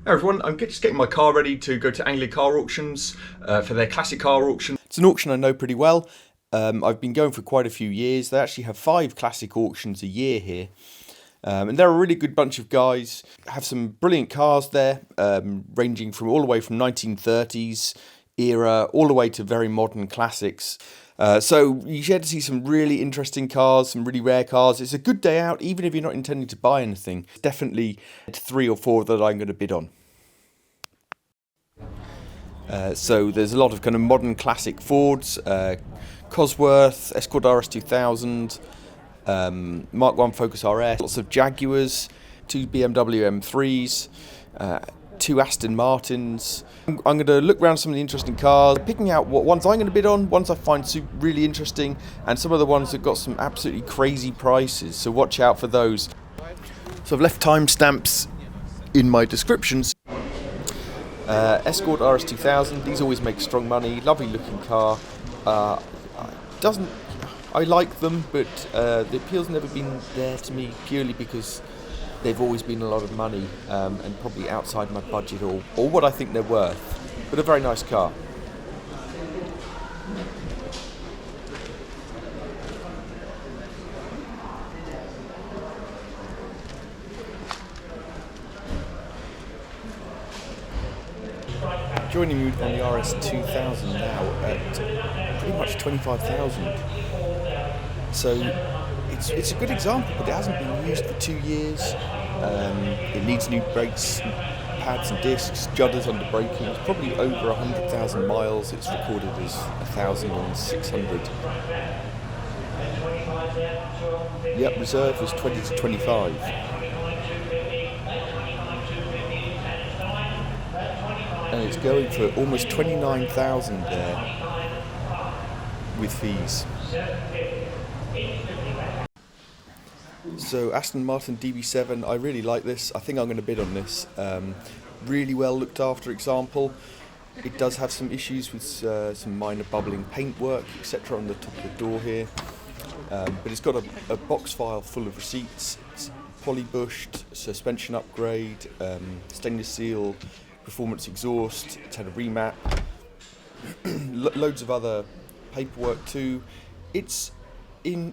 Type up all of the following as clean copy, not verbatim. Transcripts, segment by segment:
Hey everyone, I'm just getting my car ready to go to Anglia Car Auctions for their classic car auction. It's an auction I know pretty well. I've been going for quite a few years. They actually have 5 classic auctions a year here. And they're a really good bunch of guys. Have some brilliant cars there, ranging from all the way from 1930s era all the way to very modern classics. So you get to see some really interesting cars, some really rare cars. It's a good day out, even if you're not intending to buy anything. Definitely 3 or 4 that I'm going to bid on. So there's a lot of kind of modern classic Fords, COSWORTH, ESCORT RS2000, Mark 1 Focus RS, lots of Jaguars, 2 BMW M3s, 2 Aston Martins. I'm going to look around some of the interesting cars, picking out what ones I'm going to bid on, ones I find really interesting, and some of the ones that got some absolutely crazy prices, so watch out for those. So I've left timestamps in my descriptions. ESCORT RS2000, these always make strong money, lovely looking car. I like them, but the appeal's never been there to me purely because they've always been a lot of money and probably outside my budget or what I think they're worth, but a very nice car. Joining me on the RS2000 now at pretty much 25,000. So it's a good example, but it hasn't been used for 2 years. It needs new brakes, pads and discs, judders under braking. It's probably over 100,000 miles. It's recorded as 1,600. Yep, reserve was 20 to 25. And it's going for almost 29,000 there with fees. So Aston Martin DB7, I really like this. I think I'm going to bid on this. Really well looked after example. It does have some issues with some minor bubbling paintwork, etc. on the top of the door here. But it's got a box file full of receipts. It's polybushed, suspension upgrade, stainless steel performance exhaust, it's had a remap, loads of other paperwork too. It's in,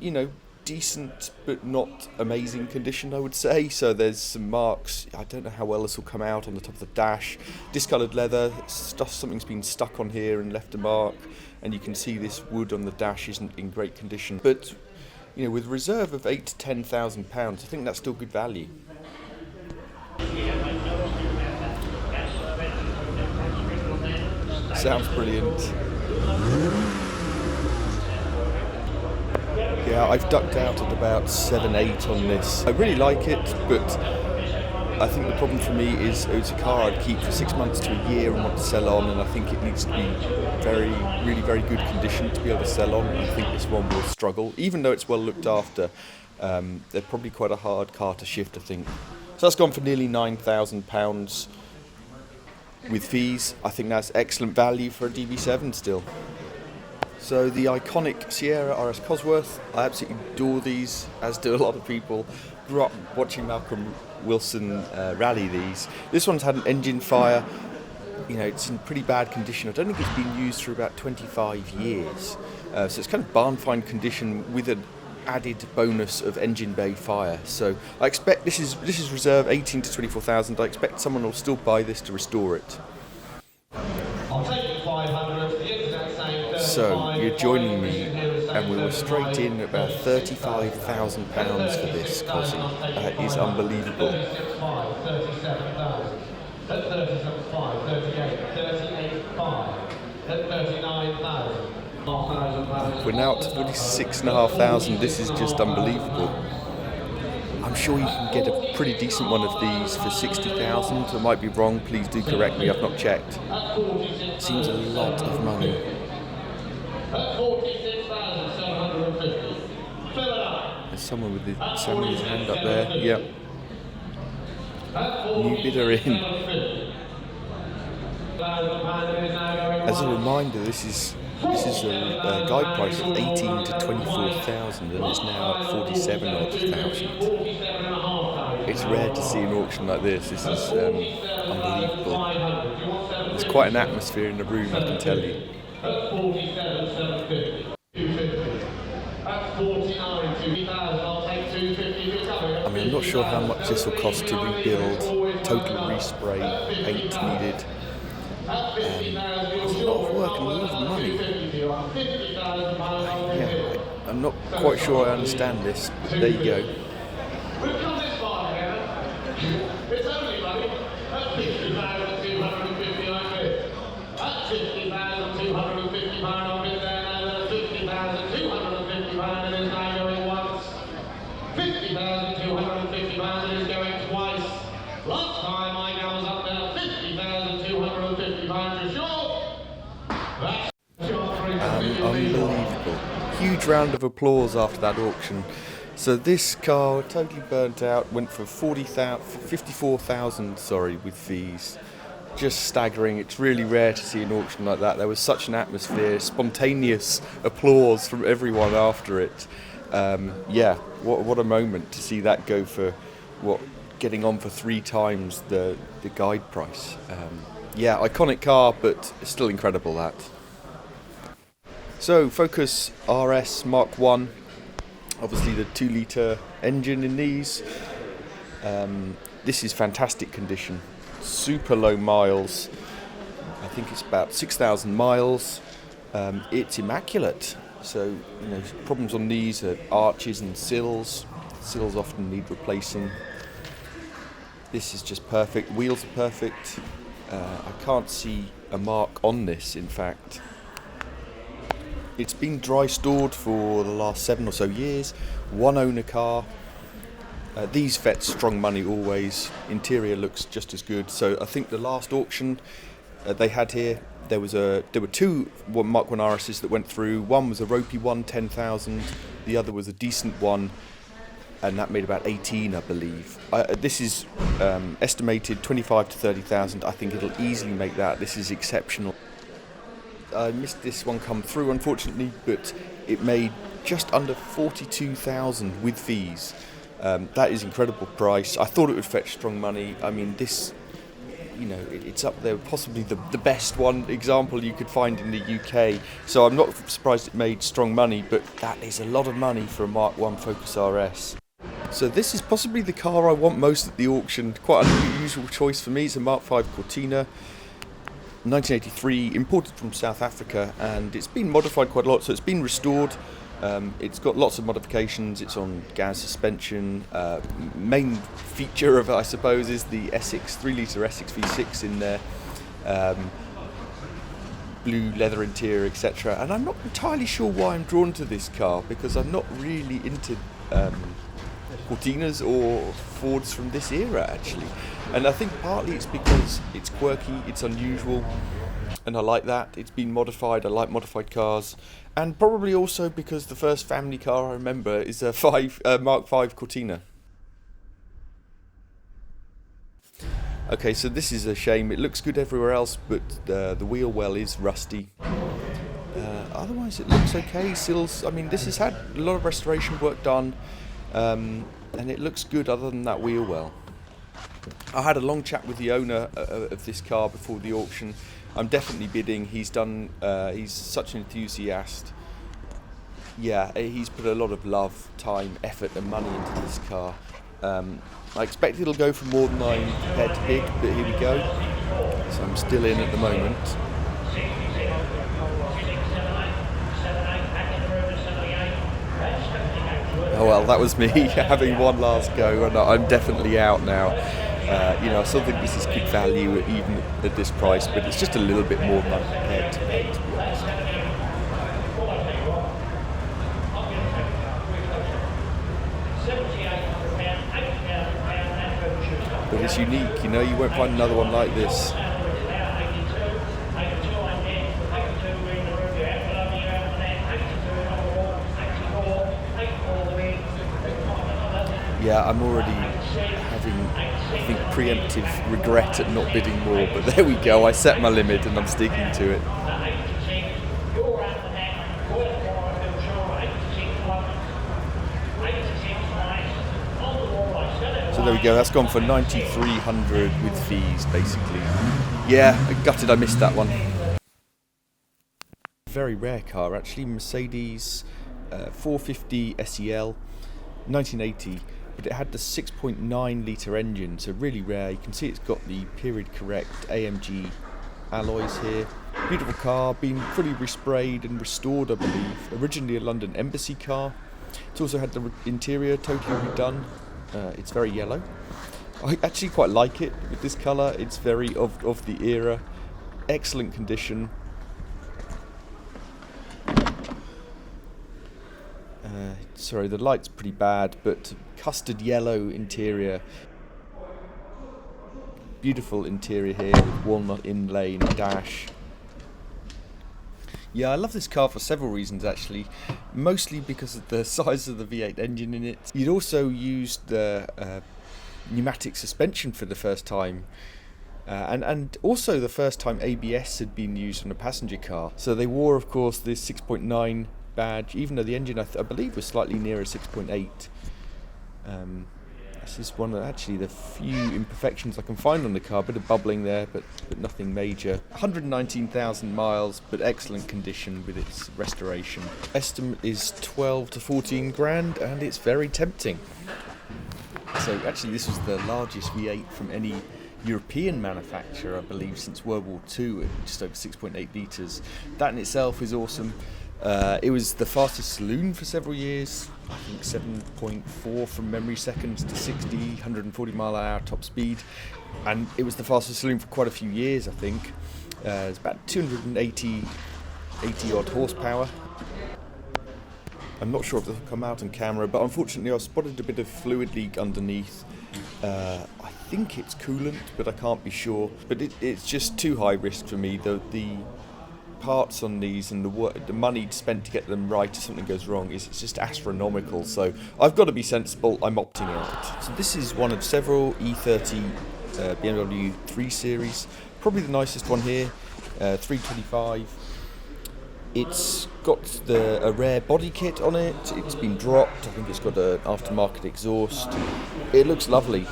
decent but not amazing condition, I would say. So there's some marks, I don't know how well this will come out on the top of the dash. Discoloured leather, something's been stuck on here and left a mark, and you can see this wood on the dash isn't in great condition. But, with a reserve of £8,000 to £10,000, I think that's still good value. Sounds brilliant. Yeah, I've ducked out at about 7-8 on this. I really like it, but I think the problem for me is it's a car I'd keep for 6 months to a year and want to sell on, and I think it needs to be really very good condition to be able to sell on. I think this one will struggle, even though it's well looked after. They're probably quite a hard car to shift, I think. So that's gone for nearly £9,000. With fees. I think that's excellent value for a DB7 still. So the iconic Sierra RS Cosworth, I absolutely adore these, as do a lot of people. Grew up watching Malcolm Wilson rally these. This one's had an engine fire. It's in pretty bad condition. I don't think it's been used for about 25 years. So it's kind of barn find condition with an added bonus of engine bay fire. So I expect this is reserve 18 to 24,000. I expect someone will still buy this to restore it. I'll take it 500, the exact same. So you're joining me, and we were straight in at about £35,000 for this, Cosy. That is unbelievable. 36,500, 37,000, at 37,500, 38, 38,500, at 39,000. We're now up to 46,500. This is just unbelievable. I'm sure you can get a pretty decent one of these for 60,000. I might be wrong, please do correct me, I've not checked. Seems a lot of money. There's someone with his hand up there. Yep. New bidder in. As a reminder, this is a guide price of 18 to 24,000, and it's now at 47,000. It's rare to see an auction like this. This is unbelievable. quite an atmosphere in the room, I can tell you. That's 47,750. 250. That's 49, 2,000. I'll take 250 if you're coming. I mean, I'm not sure how much this will cost to rebuild, total respray, paint needed. It's a lot of work and a lot of money. Yeah, I'm not quite sure I understand this, but there you go. We've come this far together. It's only money. That's 50,250 I bid. That's 50,250 pound on bid there now. That's 50,250 pound and is now going once. 50,250 pound and is going twice. Last time I was up there, 50,250 pound for sure. That's Unbelievable. Huge round of applause after that auction. So this car, totally burnt out, went for 54,000, with fees. Just staggering. It's really rare to see an auction like that. There was such an atmosphere, spontaneous applause from everyone after it. Yeah, what a moment to see that go for, getting on for 3 times the guide price. Yeah, iconic car, but still incredible that. So, Focus RS Mark 1, obviously the 2-litre engine in these. This is fantastic condition, super low miles. I think it's about 6,000 miles. It's immaculate. So, problems on these are arches and sills. Sills often need replacing. This is just perfect. Wheels are perfect. I can't see a mark on this, in fact. It's been dry stored for the last 7 or so years. One owner car. These vets strong money always. Interior looks just as good. So I think the last auction they had here, there were 2 Mark 1 RSs that went through. One was a ropey one, 10,000. The other was a decent one, and that made about 18, I believe. This is estimated 25 to 30,000. I think it'll easily make that. This is exceptional. I missed this one come through, unfortunately, but it made just under 42,000 with fees. That is incredible price. I thought it would fetch strong money. I mean, this, it's up there, possibly the best one example you could find in the UK. So I'm not surprised it made strong money, but that is a lot of money for a Mark 1 Focus RS. So this is possibly the car I want most at the auction. Quite an unusual choice for me. It's a Mark 5 Cortina, 1983, imported from South Africa, and it's been modified quite a lot. So it's been restored. It's got lots of modifications. It's on gas suspension. Main feature of it, I suppose, is the Essex 3-litre Essex V6 in there. Blue leather interior, etc. And I'm not entirely sure why I'm drawn to this car, because I'm not really into Cortinas or Fords from this era, actually. And I think partly it's because it's quirky, it's unusual, and I like that. It's been modified. I like modified cars. And probably also because the first family car I remember is a Mark 5 Cortina. Okay, so this is a shame. It looks good everywhere else, but the wheel well is rusty. Otherwise it looks okay. Sills, I mean, this has had a lot of restoration work done, and it looks good other than that wheel well. I had a long chat with the owner of this car before the auction. I'm definitely bidding. He's such an enthusiast. Yeah, he's put a lot of love, time, effort and money into this car. I expect it'll go for more than I'm prepared to bid, but here we go. So I'm still in at the moment. Oh well, that was me having one last go, and I'm definitely out now. I still think this is good value even at this price, but it's just a little bit more than I'm prepared to pay, to be honest. But it's unique, you won't find another one like this. Yeah, I'm already having, I think, preemptive regret at not bidding more, but there we go. I set my limit and I'm sticking to it. So So there we go, that's gone for 9,300 with fees, basically. Yeah, gutted I missed that one. Very rare car, actually. Mercedes 450 SEL, 1980, but it had the 6.9 litre engine, so really rare. You can see it's got the period correct AMG alloys here. Beautiful car, been fully resprayed and restored, I believe. Originally a London Embassy car. It's also had the interior totally redone. It's very yellow. I actually quite like it with this colour. It's very of the era. Excellent condition. Sorry, the light's pretty bad, but custard yellow interior. Beautiful interior here with walnut inlay and dash. Yeah, I love this car for several reasons actually. Mostly because of the size of the V8 engine in it. You'd also used the pneumatic suspension for the first time. And also the first time ABS had been used on a passenger car. So they wore, of course, this 6.9 badge, even though the engine I believe was slightly nearer 6.8. This is one of actually the few imperfections I can find on the car. A bit of bubbling there, but nothing major. 119,000 miles, but excellent condition with its restoration. Estimate is 12 to 14 grand, and it's very tempting. So actually this was the largest V8 from any European manufacturer, I believe, since World War II, at just over 6.8 litres. That in itself is awesome. It was the fastest saloon for several years, I think 7.4 from memory seconds to 60, 140 mile an hour top speed, and it was the fastest saloon for quite a few years, I think. It's about 280 odd horsepower. I'm not sure if they'll come out on camera, but unfortunately I spotted a bit of fluid leak underneath. I think it's coolant, but I can't be sure. But it's just too high risk for me. The parts on these and the money spent to get them right if something goes wrong is just astronomical. So I've got to be sensible. I'm opting out. So this is one of several E30 BMW 3 Series. Probably the nicest one here, 325. It's got a rare body kit on it. It's been dropped. I think it's got an aftermarket exhaust. It looks lovely.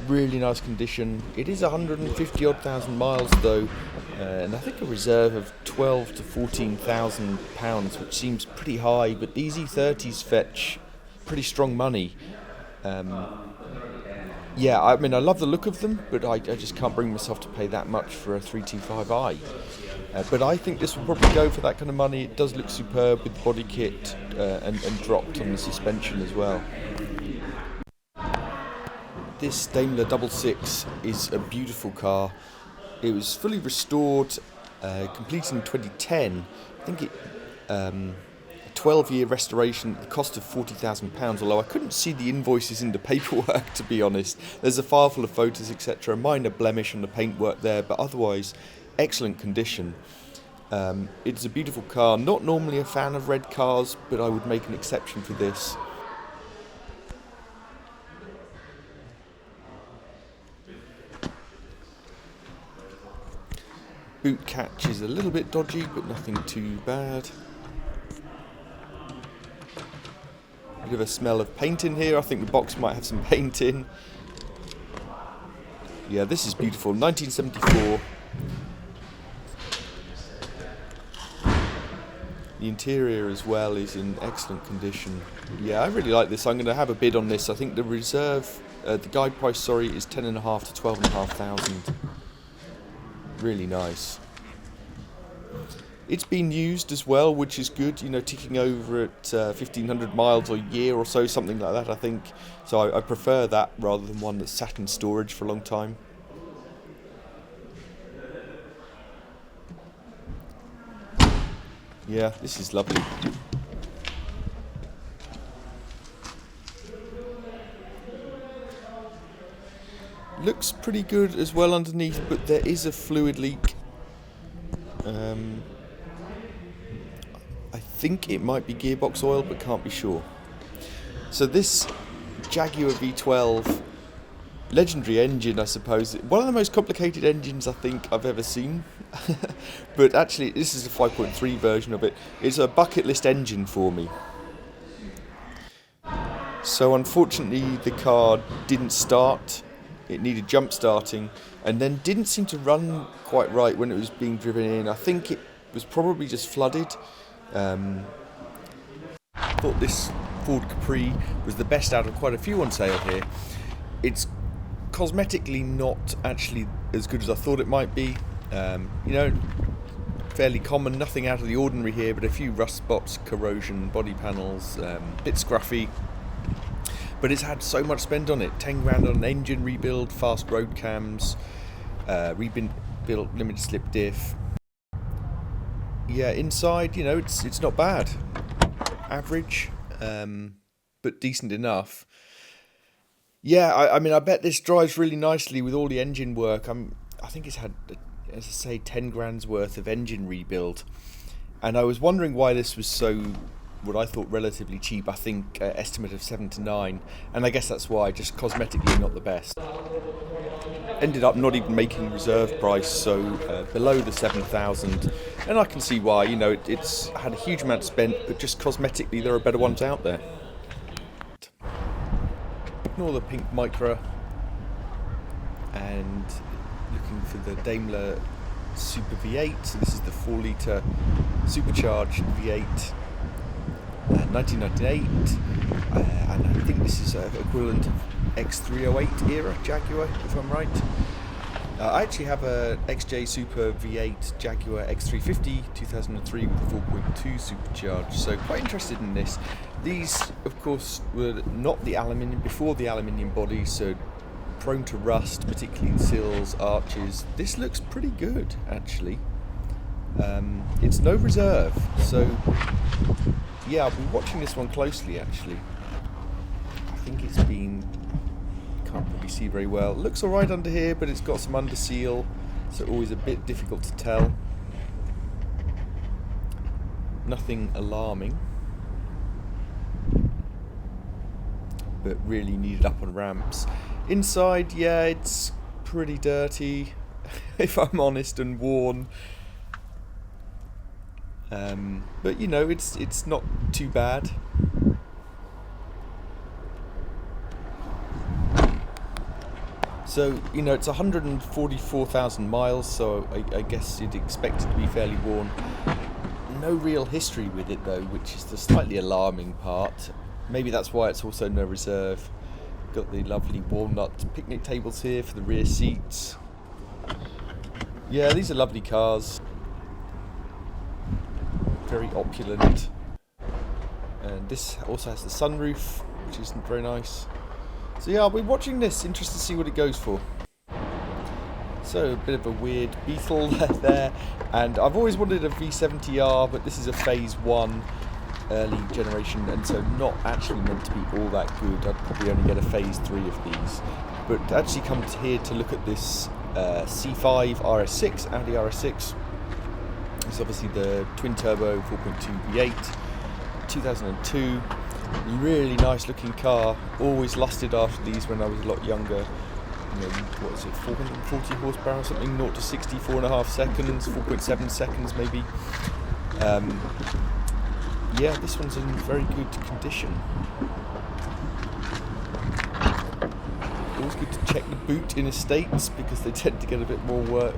Really nice condition. It is 150 odd thousand miles though, and I think a reserve of 12 to 14,000 pounds, which seems pretty high. But these E30s fetch pretty strong money. Yeah, I mean I love the look of them, but I just can't bring myself to pay that much for a 325i. But I think this will probably go for that kind of money. It does look superb with the body kit and dropped on the suspension as well. This Daimler 66 is a beautiful car. It was fully restored, completed in 2010. I think it a 12-year restoration at the cost of £40,000, although I couldn't see the invoices in the paperwork, to be honest. There's a file full of photos, etc. A minor blemish on the paintwork there, but otherwise excellent condition. It's a beautiful car. Not normally a fan of red cars, but I would make an exception for this. Boot catch is a little bit dodgy, but nothing too bad. Bit of a smell of paint in here. I think the box might have some paint in. Yeah, this is beautiful. 1974. The interior as well is in excellent condition. Yeah, I really like this. I'm going to have a bid on this. I think the reserve, the guide price, sorry, is 10,500 to 12,500. Really nice. It's been used as well, which is good, you know, ticking over at 1,500 miles a year or so, something like that, I think. So I prefer that rather than one that's sat in storage for a long time. Yeah, this is lovely. Looks pretty good as well underneath, but there is a fluid leak. I think it might be gearbox oil, but can't be sure. So this Jaguar V12, legendary engine, I suppose. One of the most complicated engines I think I've ever seen. But actually, this is a 5.3 version of it. It's a bucket list engine for me. So unfortunately the car didn't start, it needed jump starting, and then didn't seem to run quite right when it was being driven in. I think it was probably just flooded. I thought this Ford Capri was the best out of quite a few on sale here. It's cosmetically not actually as good as I thought it might be. You know, fairly common, nothing out of the ordinary here, but a few rust spots, corrosion, body panels, bit scruffy. But it's had so much spent on it. 10 grand on an engine rebuild, fast road cams, rebuilt limited slip diff. Yeah, inside, you know, it's not bad. Average, but decent enough. Yeah, I mean, I bet this drives really nicely with all the engine work. I think it's had, as I say, 10 grand's worth of engine rebuild. And I was wondering why this was so, what I thought, relatively cheap. I think estimate of 7 to 9, and I guess that's why, just cosmetically not the best. Ended up not even making reserve price, so below the 7,000, and I can see why. You know, it's had a huge amount spent, but just cosmetically there are better ones out there. Ignore the pink Micra, and looking for the Daimler Super V8. So this is the 4-litre supercharged V8. 1998, and I think this is equivalent of X308 era Jaguar, if I'm right. I actually have a XJ Super V8 Jaguar X350 2003 with 4.2 supercharged, so quite interested in this. These, of course, were not the aluminium, before the aluminium body, so prone to rust, particularly in sills, arches. This looks pretty good, actually. It's no reserve, so yeah, I'll be watching this one closely, actually. I think it's been, can't probably see very well. It looks alright under here, but it's got some under seal, so always a bit difficult to tell. Nothing alarming, but really needed up on ramps. Inside, yeah, it's pretty dirty, if I'm honest, and worn. But you know, it's not too bad. So, you know, it's 144,000 miles, so I guess you'd expect it to be fairly worn. No real history with it though, which is the slightly alarming part. Maybe that's why it's also no reserve. Got the lovely walnut picnic tables here for the rear seats. Yeah, these are lovely cars. Very opulent, and this also has the sunroof, which isn't very nice. So yeah, I'll be watching this, interested to see what it goes for. So a bit of a weird Beetle there, and I've always wanted a V70R, but this is a phase 1 early generation, and so not actually meant to be all that good. I'd probably only get a phase 3 of these, but actually come here to look at this C5 RS6, Audi RS6. It's obviously the twin-turbo 4.2 V8, 2002. Really nice looking car. Always lusted after these when I was a lot younger. You know, what is it, 440 horsepower or something, 0 to 60, 4.5 seconds, 4.7 seconds maybe. Yeah, this one's in very good condition. Always good to check the boot in estates because they tend to get a bit more work.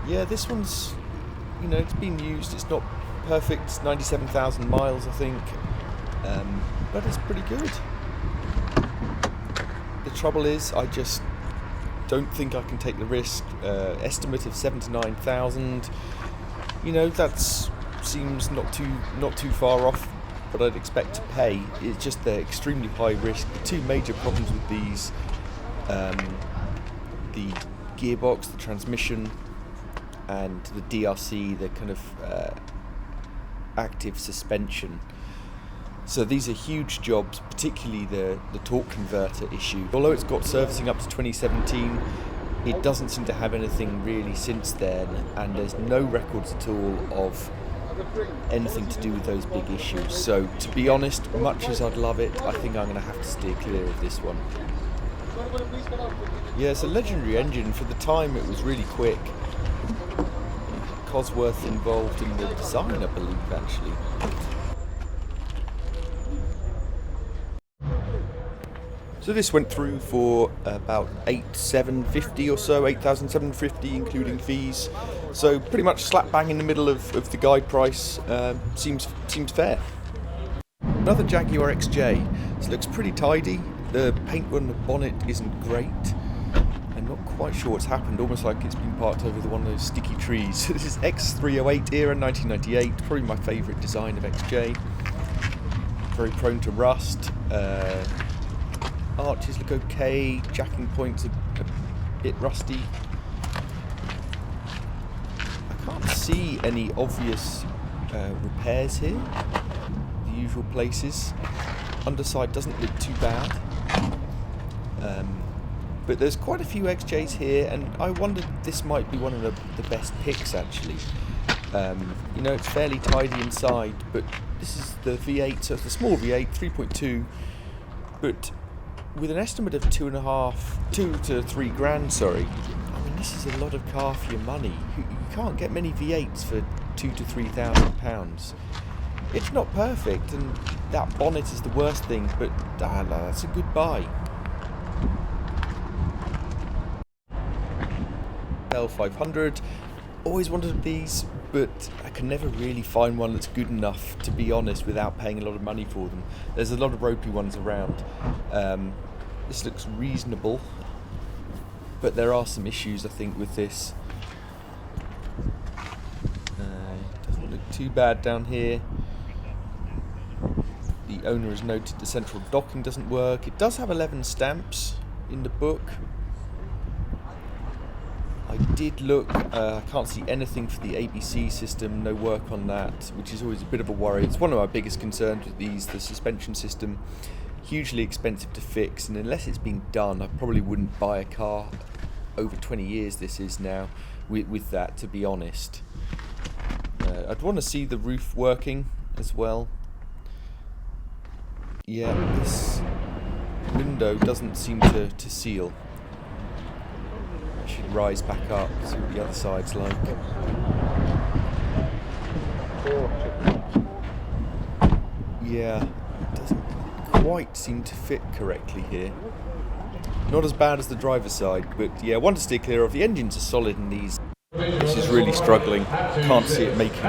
Yeah, this one's, you know, it's been used. It's not perfect. It's 97,000 miles, I think, but it's pretty good. The trouble is, I just don't think I can take the risk. Estimate of 7 to 9,000. You know, that seems not too far off what I'd expect to pay. It's just the extremely high risk. The two major problems with these, the gearbox, the transmission, and the DRC, the kind of active suspension. So these are huge jobs, particularly the torque converter issue. Although it's got servicing up to 2017, it doesn't seem to have anything really since then, and there's no records at all of anything to do with those big issues. So to be honest, much as I'd love it, I think I'm going to have to steer clear of this one. Yeah, it's a legendary engine. For the time, it was really quick. COSWORTH involved in the design, I believe, actually. So this went through for about 8,750 or so, 8,750 including fees. So pretty much slap bang in the middle of the guide price. Seems fair. Another Jaguar XJ. This looks pretty tidy. The paint on the bonnet isn't great. I'm not quite sure what's happened. Almost like it's been parked over one of those sticky trees. This is X308 era, 1998. Probably my favourite design of XJ. Very prone to rust. Arches look okay, jacking points are a bit rusty. I can't see any obvious repairs here, the usual places. Underside doesn't look too bad, but there's quite a few XJs here, and I wondered this might be one of the best picks actually. You know, it's fairly tidy inside, but this is the V8, so it's a small V8, 3.2, but with an estimate of 2 to 3 grand, sorry. I mean, this is a lot of car for your money. You can't get many V8s for £2,000 to £3,000. It's not perfect, and that bonnet is the worst thing, but that's a good buy. L500, always wanted these, but I can never really find one that's good enough, to be honest, without paying a lot of money for them. There's a lot of ropey ones around. This looks reasonable, but there are some issues I think with this. Doesn't look too bad down here. The owner has noted the central docking doesn't work. It does have 11 stamps in the book. I did look, I can't see anything for the ABC system, no work on that, which is always a bit of a worry. It's one of my biggest concerns with these, the suspension system. Hugely expensive to fix, and unless it's been done, I probably wouldn't buy a car. Over 20 years this is now, with that, to be honest. I'd want to see the roof working as well. Yeah, this window doesn't seem to seal. Should rise back up, see what the other side's like. Yeah, it doesn't quite seem to fit correctly here. Not as bad as the driver's side, but yeah, one to steer clear of. The engines are solid in these. This is really struggling. Can't see it making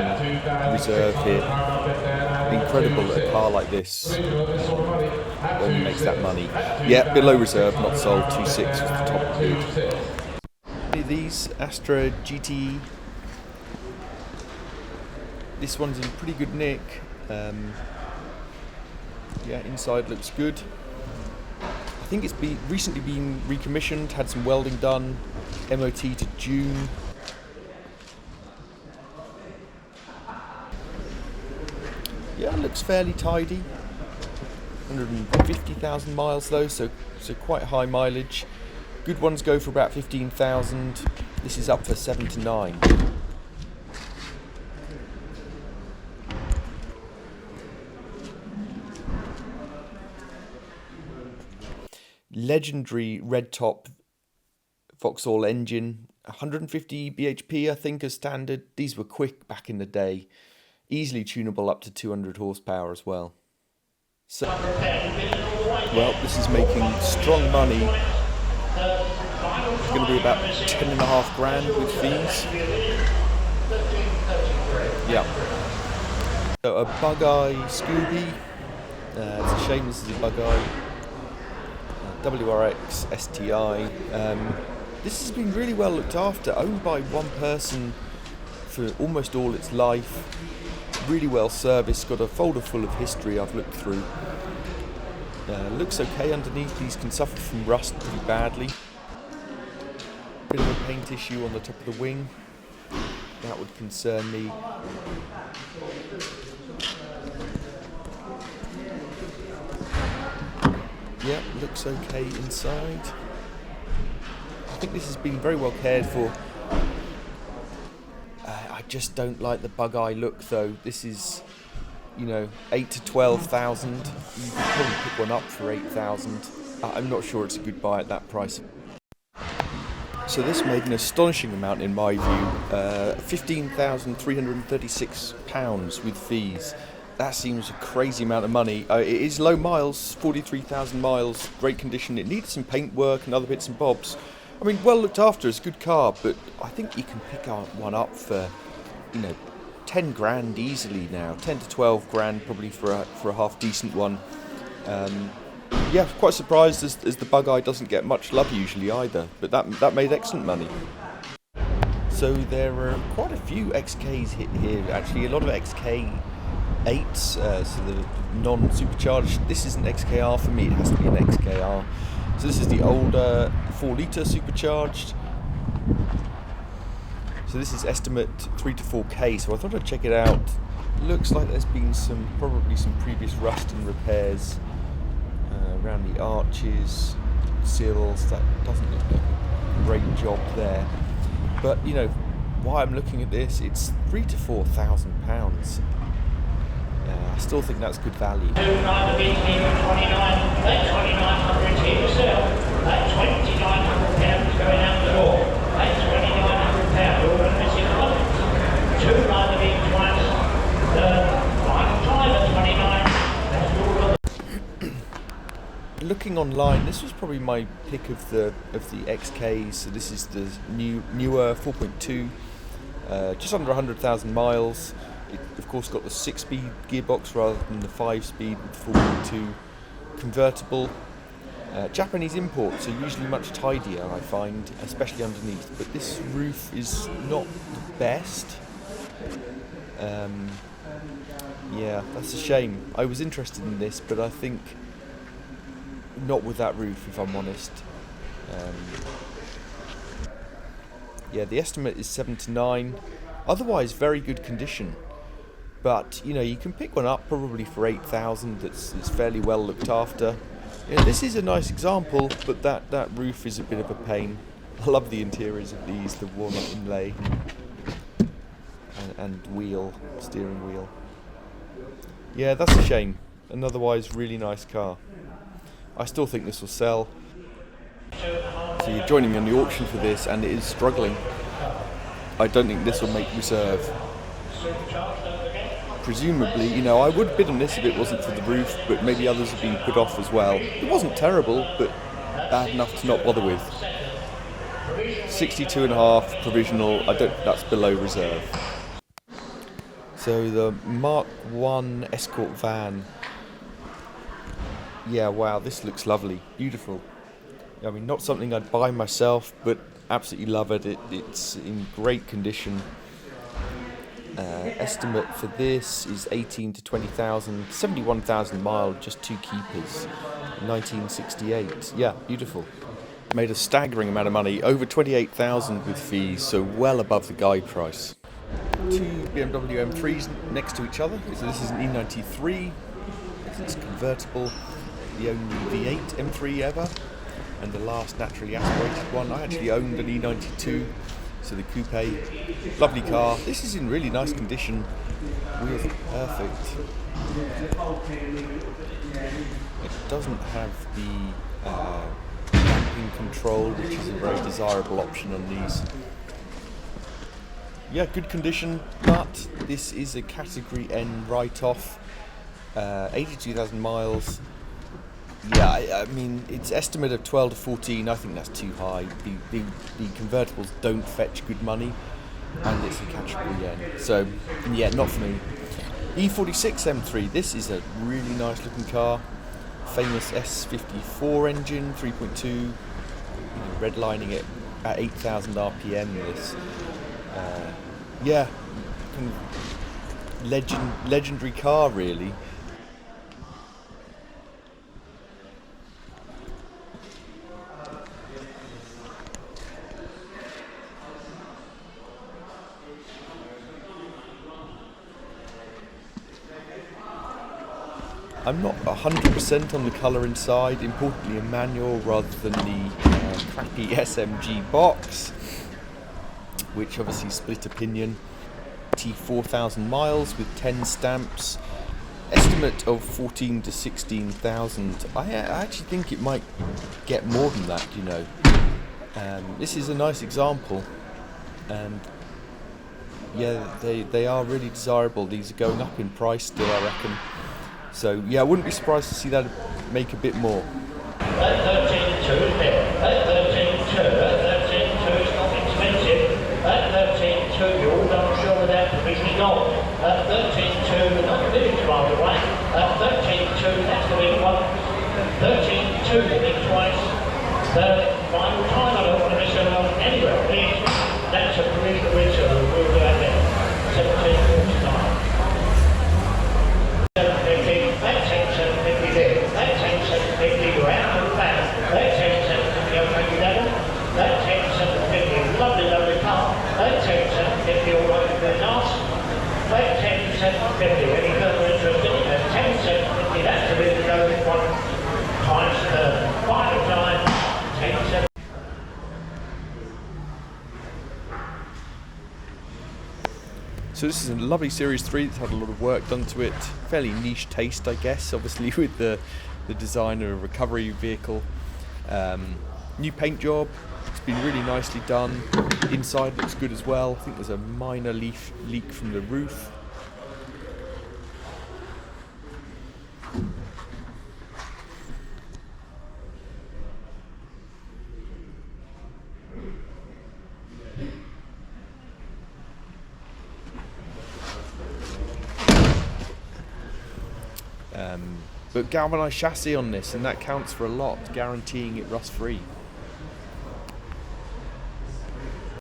reserve here. Incredible that a car like this only makes that money. Yeah, below reserve, not sold. 2.6 was the top bid. These ASTRA GT. This one's in pretty good nick. Yeah, inside looks good. I think it's recently been recommissioned, had some welding done, MOT to June. Yeah, looks fairly tidy. 150,000 miles though, so quite high mileage. Good ones go for about 15,000. This is up for 7 to 9. Legendary red top Vauxhall engine, 150 bhp I think as standard. These were quick back in the day, easily tunable up to 200 horsepower as well. So, well, this is making strong money. It's going to be about 10.5 grand with fees. Yeah. So a bug-eye Scooby. It's a shame this is a bug-eye. WRX-STI. This has been really well looked after, owned by one person for almost all its life. Really well serviced, got a folder full of history I've looked through. Looks okay underneath. These can suffer from rust pretty badly. Bit of a paint issue on the top of the wing. That would concern me. Yeah, looks okay inside. I think this has been very well cared for. I just don't like the bug-eye look though. This is, you know, 8 to 12,000. You could probably pick one up for 8,000. I'm not sure it's a good buy at that price. So this made an astonishing amount in my view. £15,336 with fees. that seems a crazy amount of money. It is low miles, 43,000 miles, great condition. It needs some paint work and other bits and bobs. I mean, well looked after, it's a good car, but I think you can pick one up for, 10 grand easily now. 10 to 12 grand probably for a half decent one. Yeah, quite surprised as the bug eye doesn't get much love usually either, but that made excellent money. So there are quite a few XKs hit here, actually a lot of XK8s, so the non-supercharged. This isn't XKR for me, it has to be an XKR. So this is the older 4 litre supercharged. So this is estimate 3 to 4K, so I thought I'd check it out. Looks like there's been probably some previous rust and repairs around the arches, sills. That doesn't look like a great job there. But why I'm looking at this, it's £3,000 to £4,000. I still think that's good value. Looking online, this was probably my pick of the XKs. So this is the newer 4.2, just under 100,000 miles. It of course got the 6-speed gearbox rather than the 5-speed with 4.2 convertible. Japanese imports are usually much tidier, I find, especially underneath, but this roof is not the best. Yeah, that's a shame. I was interested in this, but I think not with that roof, if I'm honest. Yeah, the estimate is 7 to 9. Otherwise, very good condition. But you can pick one up probably for 8,000. That's fairly well looked after. This is a nice example, but that roof is a bit of a pain. I love the interiors of these, the walnut inlay and steering wheel. Yeah, that's a shame. An otherwise really nice car. I still think this will sell. So you're joining me on the auction for this, and it is struggling. I don't think this will make reserve. Presumably, I would bid on this if it wasn't for the roof, but maybe others have been put off as well. It wasn't terrible, but bad enough to not bother with. 62.5 provisional. That's below reserve. So the Mark 1 Escort van. Yeah, wow, this looks lovely, beautiful. I mean, not something I'd buy myself, but absolutely love it. It's in great condition. Estimate for this is 18 to 20,000, 71,000 miles, just 2 keepers, 1968. Yeah, beautiful. Made a staggering amount of money, over 28,000 with fees, so well above the guide price. 2 BMW M3s next to each other. So this is an E93. It's convertible. The only V8 M3 ever, and the last naturally aspirated one. I actually owned an E92, so the coupe. Lovely car. This is in really nice condition. Wheels are perfect. It doesn't have the damping control, which is a very desirable option on these. Yeah, good condition, but this is a Category N write-off. 82,000 miles. Yeah, I mean, it's estimate of 12 to 14. I think that's too high. The convertibles don't fetch good money, and it's a Category N. So, yeah, not for me. E46 M3. This is a really nice looking car. Famous S54 engine, 3.2. Redlining it at 8,000 RPM. This, yeah, kind of legendary car, really. I'm not 100% on the colour inside, importantly a manual rather than the crappy SMG box, which obviously split opinion. 4,000 miles with 10 stamps, estimate of 14 to 16,000. I actually think it might get more than that, you know. This is a nice example, and yeah, they are really desirable. These are going up in price still, I reckon. So yeah, I wouldn't be surprised to see that make a bit more. 13.2 there. 13.2. 13.2 is not expensive. 13.2 you all done sure with that provisionally gone. 13.2 not finished by the way. 13.2 that's the big one. 13.2 the big twice. The final time I don't want to miss it on anywhere. Please. That's a provisional winter. We'll do that there. 17.49. 750. That's 750 there. That's 750 you're out of the back. That's 750 okay you done. That's 750. Lovely, lovely car. That's 750 all right very nice. That's 750. Any further interest in it? That's 750. That's a bit of a one. Times final time. 10. So this is a lovely Series 3 that's had a lot of work done to it. Fairly niche taste, I guess, obviously with the design of a recovery vehicle. New paint job, it's been really nicely done. Inside looks good as well. I think there's a minor leak from the roof. But galvanised chassis on this, and that counts for a lot, guaranteeing it rust free.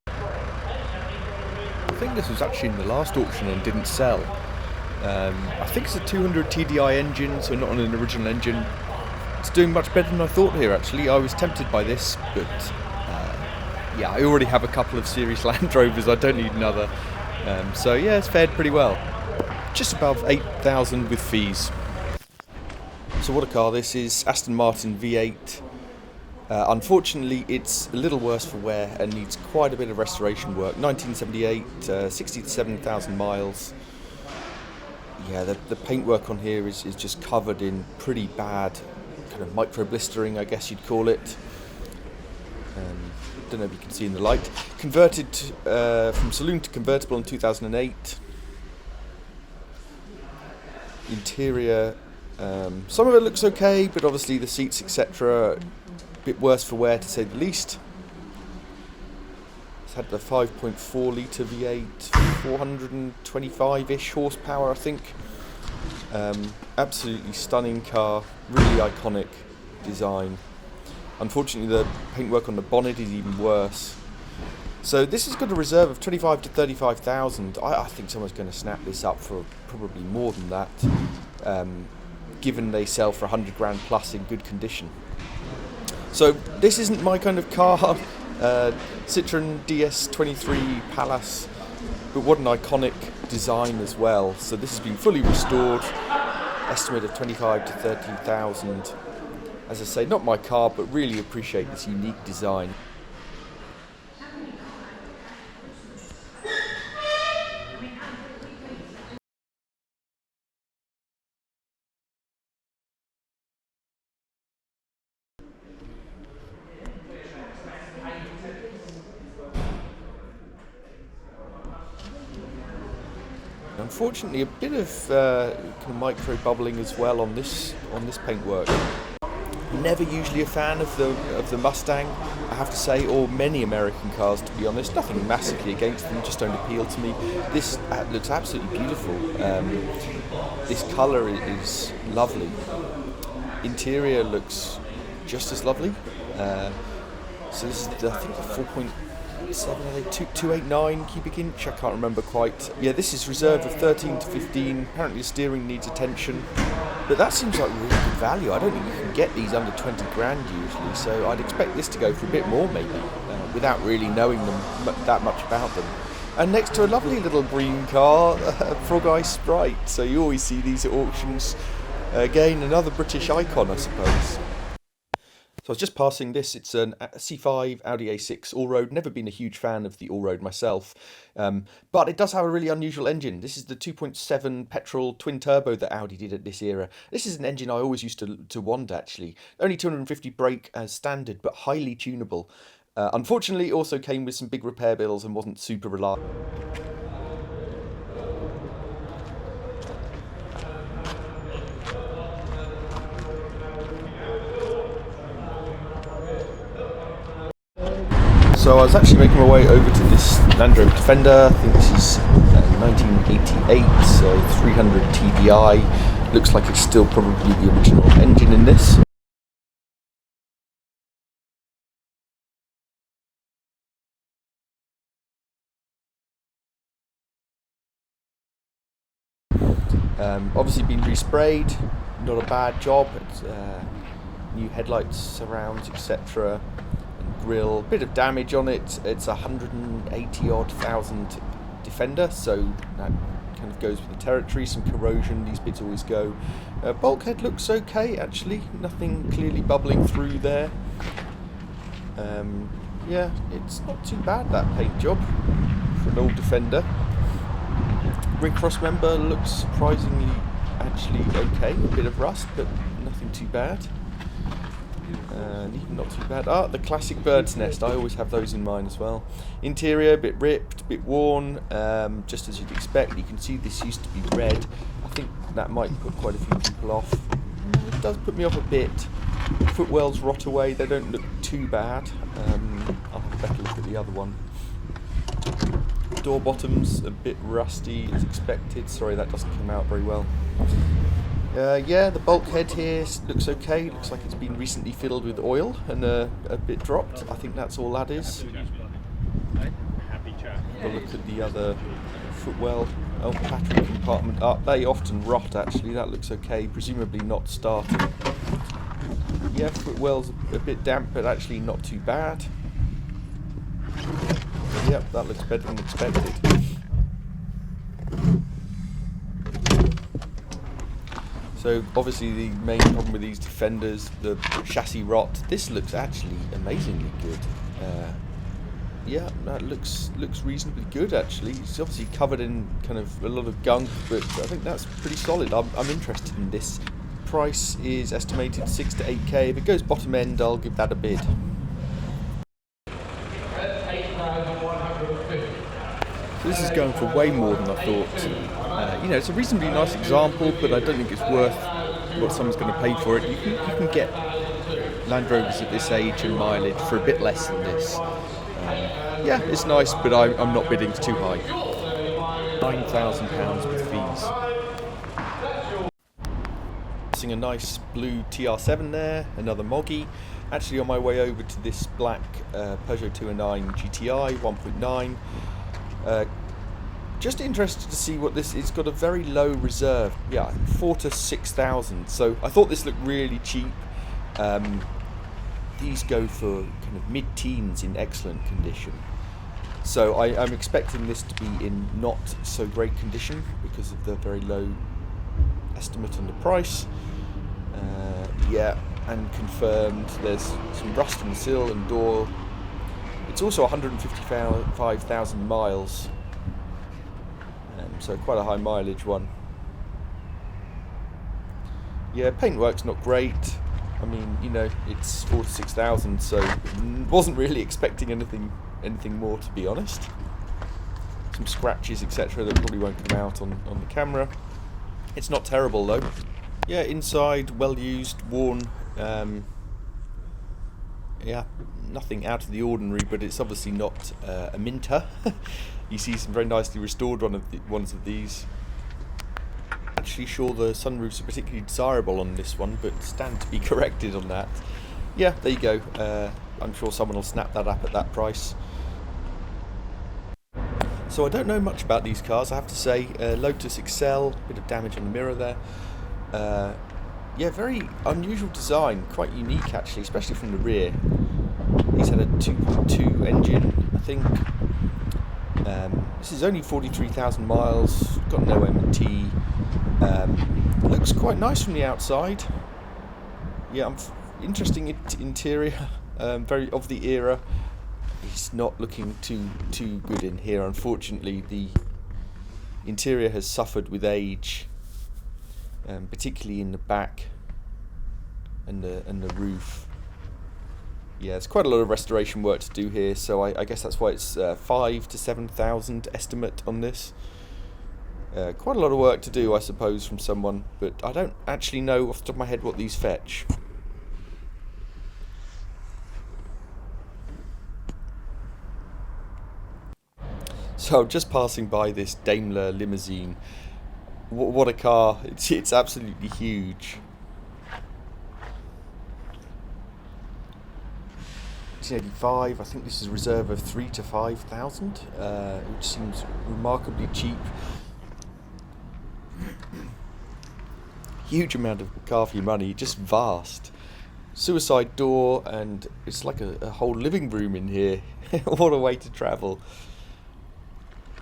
I think this was actually in the last auction and didn't sell. I think it's a 200 TDI engine, so not an original engine. It's doing much better than I thought here actually. I was tempted by this, but yeah, I already have a couple of Series Land Rovers, I don't need another. So yeah, it's fared pretty well. Just above 8,000 with fees. So what a car this is, Aston Martin V8. Unfortunately it's a little worse for wear and needs quite a bit of restoration work. 1978, 67,000 miles. Yeah, the paintwork on here is just covered in pretty bad kind of micro blistering, I guess you'd call it. Don't know if you can see in the light. Converted from saloon to convertible in 2008. Interior, some of it looks okay, but obviously the seats, etc., a bit worse for wear to say the least. It's had the 5.4 litre V8, 425-ish horsepower, I think. Absolutely stunning car, really iconic design. Unfortunately, the paintwork on the bonnet is even worse. So this has got a reserve of 25 to 35,000. I think someone's going to snap this up for probably more than that, given they sell for 100 grand plus in good condition. So this isn't my kind of car. Citroen DS23 PALLAS, but what an iconic design as well. So this has been fully restored, estimate of 25 to 30,000. As I say, not my car, but really appreciate this unique design. Unfortunately, a bit of kind of micro bubbling as well on this paintwork. Never usually a fan of the Mustang, I have to say, or many American cars, to be honest. Nothing massively against them, just don't appeal to me. This looks absolutely beautiful. This colour is lovely. Interior looks just as lovely. So this is I think the 289 cubic inch, I can't remember quite. Yeah, this is reserved of 13 to 15. Apparently the steering needs attention, but that seems like really good value. I don't think you can get these under 20 grand usually, so I'd expect this to go for a bit more maybe, without really knowing that much about them. And next to a lovely little green car, Frog Eye Sprite. So you always see these at auctions. Again, another British icon, I suppose. So I was just passing this. It's an C5 Audi A6 all-road. Never been a huge fan of the all-road myself, but it does have a really unusual engine. This is the 2.7 petrol twin turbo that Audi did at this era. This is an engine I always used to want, actually. Only 250 brake as standard, but highly tunable. Unfortunately, it also came with some big repair bills and wasn't super reliable. So I was actually making my way over to this Land Rover Defender. I think this is 1988, so 300 TDI. Looks like it's still probably the original engine in this. Obviously been resprayed, not a bad job. It's, new headlights, surrounds, etc. Grille, bit of damage on it. It's 180 odd thousand Defender, so that kind of goes with the territory. Some corrosion, these bits always go. Bulkhead looks okay actually, nothing clearly bubbling through there. Yeah, it's not too bad, that paint job for an old Defender. Ring cross member looks surprisingly actually okay, a bit of rust but nothing too bad. Even not too bad. Ah, the classic bird's nest, I always have those in mind as well. Interior, a bit ripped, a bit worn, just as you'd expect. You can see this used to be red. I think that might put quite a few people off. It does put me off a bit. Footwells rot away, they don't look too bad. I'll have a better look at the other one. Door bottoms, a bit rusty as expected. Sorry, that doesn't come out very well. Yeah, the bulkhead here looks okay. Looks like it's been recently filled with oil and a bit dropped. I think that's all that is. Have a look at the other footwell. Oh, battery compartment up. They often rot actually. That looks okay. Presumably not starting. Yeah, footwell's a bit damp, but actually not too bad. Yep, that looks better than expected. So obviously the main problem with these Defenders, the chassis rot. This looks actually amazingly good. Yeah, that looks reasonably good actually. It's obviously covered in kind of a lot of gunk, but I think that's pretty solid. I'm interested in this. Price is estimated 6 to 8k. If it goes bottom end, I'll give that a bid. So this is going for way more than I thought. You know, it's a reasonably nice example, but I don't think it's worth what someone's going to pay for it. You can get Land Rovers at this age and mileage for a bit less than this. Yeah, it's nice, but I'm not bidding too high. £9,000 with fees. Seeing a nice blue TR7 there, another Moggy. Actually on my way over to this black Peugeot 209 GTI 1.9. Just interested to see what this. It's got a very low reserve. Yeah, 4 to 6,000. So I thought this looked really cheap. These go for kind of mid-teens in excellent condition. So I'm expecting this to be in not so great condition because of the very low estimate on the price. Yeah, and confirmed there's some rust in the sill and door. It's also 155,000 miles, so quite a high mileage one. Yeah, paintwork's not great. I mean, you know, it's 4 to 6,000, so wasn't really expecting anything more, to be honest. Some scratches, etc., that probably won't come out on the camera. It's not terrible though. Yeah, inside, well used, worn. Yeah, nothing out of the ordinary, but it's obviously not a Minter. You see some very nicely restored ones of these. Actually sure the sunroofs are particularly desirable on this one, but stand to be corrected on that. Yeah, there you go. I'm sure someone will snap that up at that price. So I don't know much about these cars, I have to say. Lotus Excel, bit of damage on the mirror there. Yeah, very unusual design, quite unique actually, especially from the rear. He's had a 2.2 engine, I think. This is only 43,000 miles, got no MT. Looks quite nice from the outside. Yeah, interesting interior, very of the era. It's not looking too good in here, unfortunately. The interior has suffered with age. Particularly in the back and the roof. Yeah, there's quite a lot of restoration work to do here, so I guess that's why it's 5 to 7,000 estimate on this. Quite a lot of work to do, I suppose, from someone, but I don't actually know off the top of my head what these fetch. So I'm just passing by this Daimler limousine. What a car. It's absolutely huge. 1985, I think this is a reserve of 3,000 to 5,000, which seems remarkably cheap. Huge amount of car for your money, just vast. Suicide door, and it's like a whole living room in here. What a way to travel.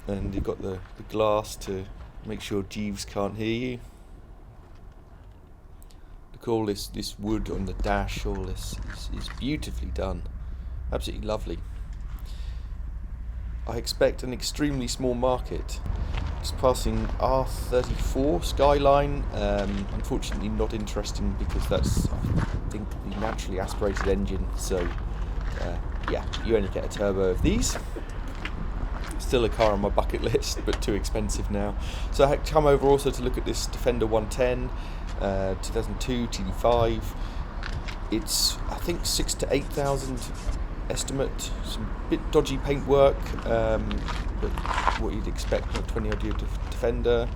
And you've got the glass to make sure Jeeves can't hear you. Look, all this wood on the dash, all this is beautifully done. Absolutely lovely. I expect an extremely small market. Just passing R34 Skyline. Unfortunately not interesting because that's, I think, the naturally aspirated engine. So yeah, you only get a turbo of these. Still a car on my bucket list, but too expensive now. So I had come over also to look at this Defender 110, 2002 TD5. It's, I think, 6,000 to 8,000 estimate. Some bit dodgy paintwork, but what you'd expect from a 20-odd year Defender.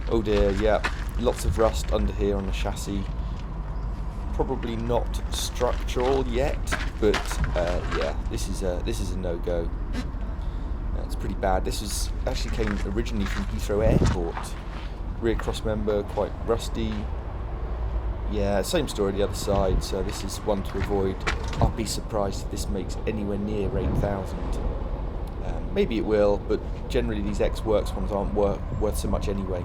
Oh dear, yeah, lots of rust under here on the chassis. Probably not structural yet, but yeah, this is a no-go. It's pretty bad. This actually came originally from Heathrow Airport. Rear cross member quite rusty. Yeah, same story the other side, so this is one to avoid. I'll be surprised if this makes anywhere near 8,000. Maybe it will, but generally these X-Works ones aren't worth so much anyway.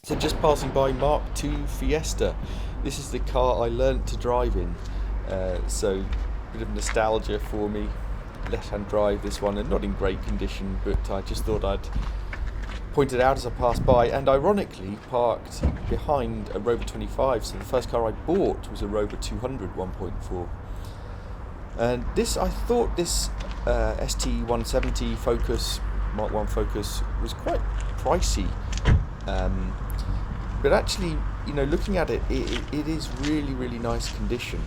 So just passing by Mark II Fiesta. This is the car I learnt to drive in, so a bit of nostalgia for me. Left-hand drive, this one, and not in great condition, but I just thought I'd point it out as I passed by, and ironically parked behind a Rover 25, so the first car I bought was a Rover 200 1.4. And this, I thought this ST170 Focus, Mark 1 Focus, was quite pricey, but actually, you know, looking at it, it is really nice condition.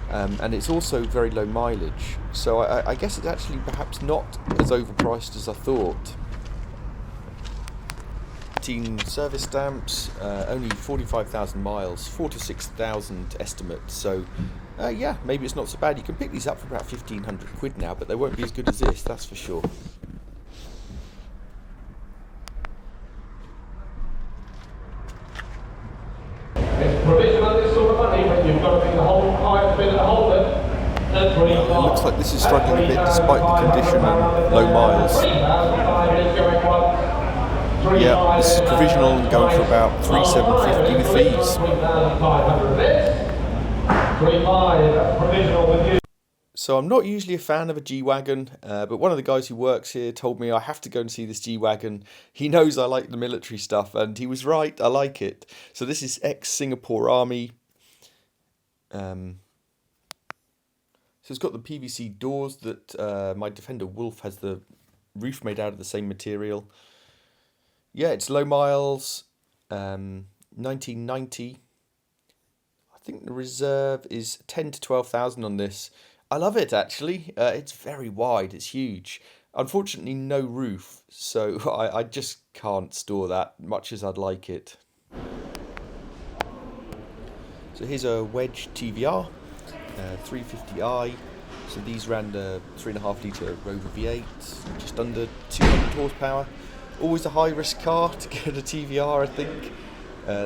And it's also very low mileage, so I guess it's actually perhaps not as overpriced as I thought. 18 service stamps, only 45,000 miles, 4,000 to 6,000 estimate, so yeah, maybe it's not so bad. You can pick these up for about 1,500 quid now, but they won't be as good as this, that's for sure. It looks like this is struggling a bit despite the condition and low miles. Yeah, this is provisional and going for about 3,750 with fees. So I'm not usually a fan of a G-Wagon, but one of the guys who works here told me I have to go and see this G-Wagon. He knows I like the military stuff, and he was right, I like it. So this is ex-Singapore Army. So it's got the PVC doors that my Defender Wolf has the roof made out of the same material. Yeah, it's low miles, 1990. I think the reserve is 10 to 12,000 on this. I love it actually. It's very wide, it's huge. Unfortunately no roof, so I just can't store that much as I'd like it. So here's a Wedge TVR. 350i, so these ran the 3.5 litre Rover V8, just under 200 horsepower. Always a high risk car to get a TVR, I think.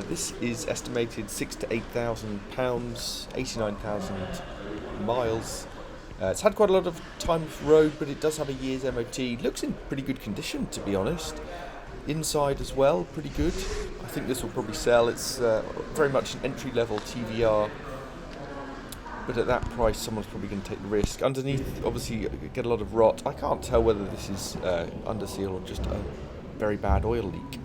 This is estimated 6,000 to 8,000 pounds, 89,000 miles. It's had quite a lot of time off road, but it does have a year's MOT. Looks in pretty good condition, to be honest. Inside as well, pretty good. I think this will probably sell. It's very much an entry-level TVR. But at that price, someone's probably going to take the risk. Underneath, obviously, you get a lot of rot. I can't tell whether this is under seal or just a very bad oil leak.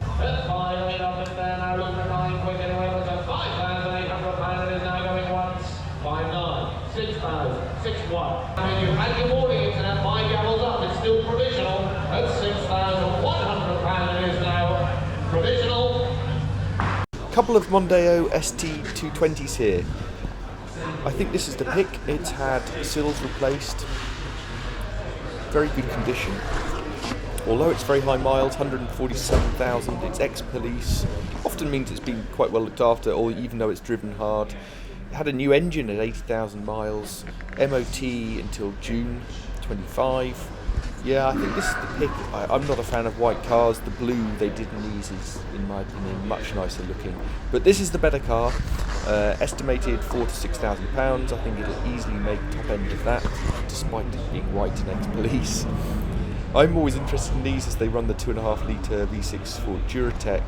Couple of Mondeo ST220s here. I think this is the pick. It's had sills replaced. Very good condition. Although it's very high miles, 147,000, it's ex-police, often means it's been quite well looked after, or even though it's driven hard. It had a new engine at 80,000 miles, MOT until June 25. Yeah, I think this is the pick. I'm not a fan of white cars. The blue they did in these is, in my opinion, much nicer looking. But this is the better car. Estimated £4,000 to £6,000. I think it'll easily make top end of that, despite it being white and ex-police. I'm always interested in these as they run the 2.5 litre V6 for Duratec,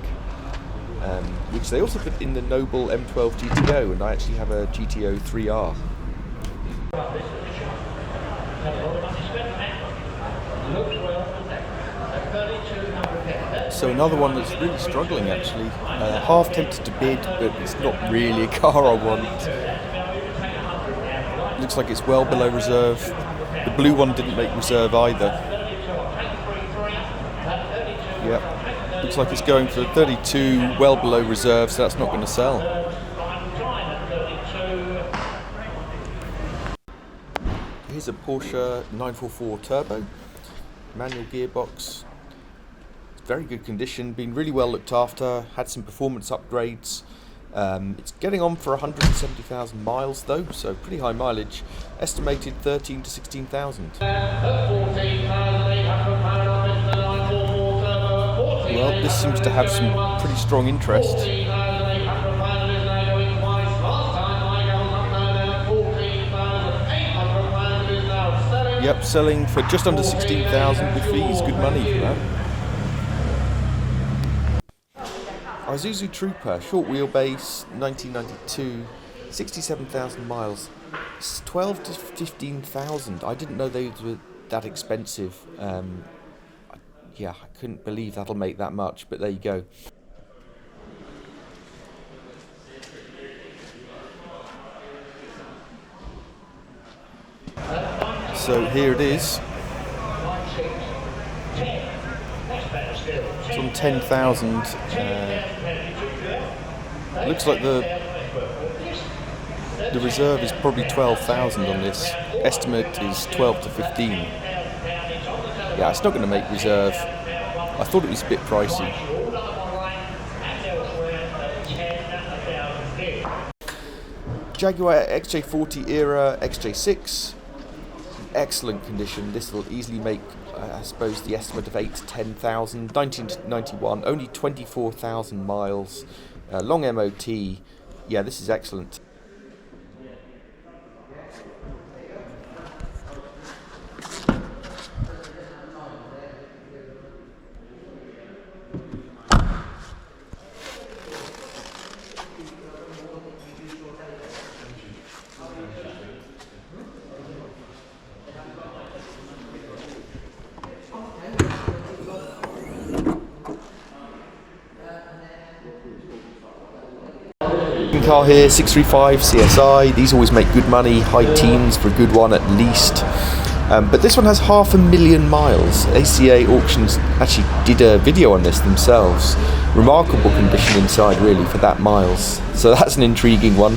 which they also put in the Noble M12 GTO, and I actually have a GTO 3R. So another one that's really struggling actually. Half tempted to bid, but it's not really a car I want. Looks like it's well below reserve. The blue one didn't make reserve either. Yep. Looks like it's going for 32, well below reserve, so that's not going to sell. Here's a Porsche 944 Turbo, manual gearbox. Very good condition, been really well looked after, had some performance upgrades. It's getting on for 170,000 miles though, so pretty high mileage. Estimated 13 to 16,000. Well, this seems to have some pretty strong interest. Yep, selling for just under 16,000 with fees, good money for that. IZUZU Trooper, short wheelbase, 1992, 67,000 miles. It's 12 to 15,000. I didn't know they were that expensive. Yeah, I couldn't believe that'll make that much, but there you go. So here it is. It's on 10,000. Looks like the reserve is probably 12,000 on this. Estimate is 12 to 15. Yeah, it's not going to make reserve. I thought it was a bit pricey. Jaguar XJ40 era XJ6. Excellent condition. This will easily make, I suppose, the estimate of 8 to 10,000. 1991, only 24,000 miles. Long MOT. Yeah, this is excellent. Car here, 635 CSI. These always make good money, high teens for a good one at least. But this one has 500,000 miles. ACA Auctions actually did a video on this themselves. Remarkable condition inside, really, for that miles. So that's an intriguing one.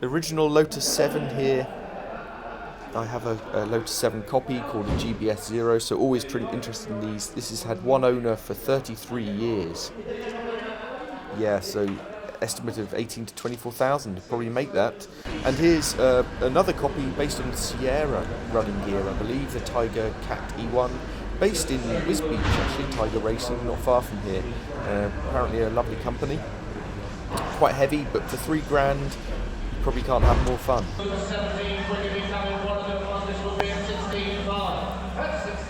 Original Lotus 7 here. I have a Lotus 7 copy called a GBS 0, so always pretty interested in these. This has had one owner for 33 years. Yeah, so estimate of 18 to 24,000, probably make that. And here's another copy based on Sierra running gear, I believe, the Tiger Cat E1, based in Wisbeach actually, Tiger Racing, not far from here. Apparently a lovely company. Quite heavy, but for £3,000, probably can't have more fun.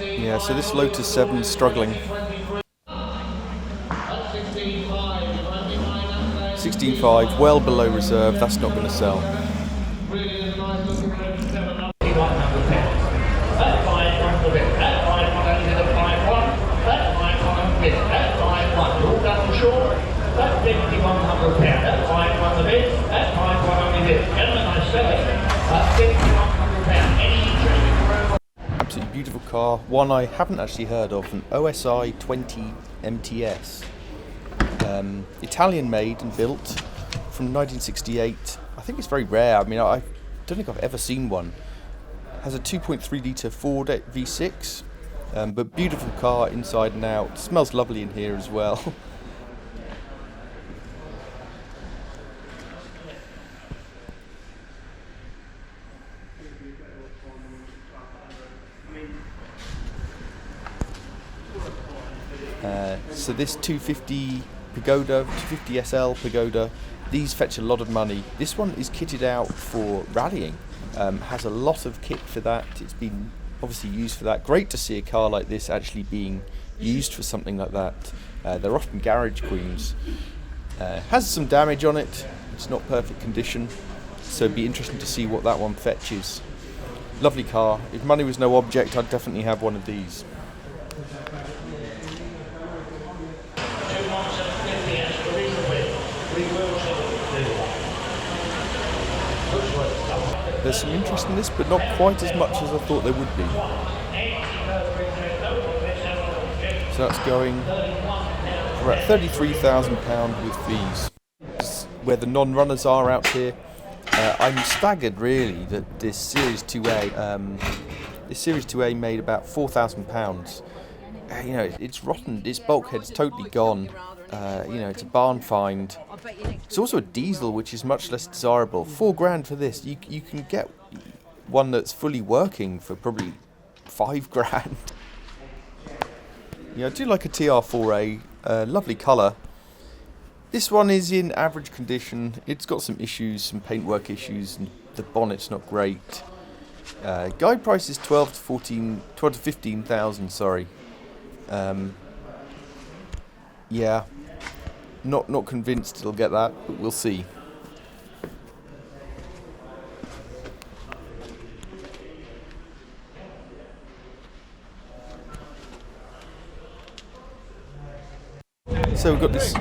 Yeah, so this Lotus 7 is struggling. 16.5, well below reserve, that's not going to sell. absolutely beautiful car. One I haven't actually heard of, an OSI 20 MTS. Italian made and built from 1968. I think it's very rare. I mean, I don't think I've ever seen one. Has a 2.3 litre Ford V6, but beautiful car inside and out. Smells lovely in here as well. So this 250 Pagoda, 250 SL Pagoda, these fetch a lot of money. This one is kitted out for rallying, has a lot of kit for that. It's been obviously used for that. Great to see a car like this actually being used for something like that. They're often garage queens. Has some damage on it, it's not perfect condition, so it'd be interesting to see what that one fetches. Lovely car. If money was no object, I'd definitely have one of these. There's some interest in this, but not quite as much as I thought there would be. So that's going for about £33,000 with fees. Where the non-runners are out here, I'm staggered really that this Series 2A made about £4,000. You know, it's rotten. Its bulkhead's totally gone. You know, it's a barn find. It's also a diesel, which is much less desirable. £4,000 for this. You can get one that's fully working for probably £5,000. Yeah, I do like a TR4A. Lovely colour. This one is in average condition. It's got some issues, some paintwork issues, and the bonnet's not great. Guide price is 12 to 15,000. Sorry. Yeah, not convinced it'll get that, but we'll see. So we've got this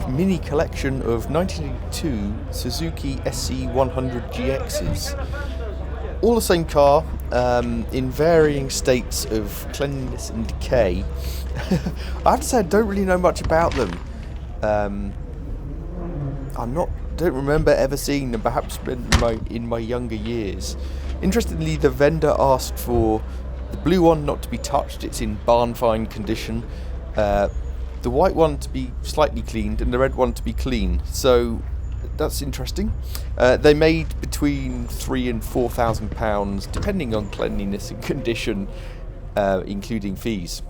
mini collection of 1982 Suzuki SC100 GXs. All the same car, in varying states of cleanliness and decay. I have to say I don't really know much about them. Don't remember ever seeing them, perhaps in my younger years. Interestingly, the vendor asked for the blue one not to be touched, it's in barn fine condition, the white one to be slightly cleaned, and the red one to be clean. So that's interesting. They made between £3,000 and £4,000, depending on cleanliness and condition, including fees.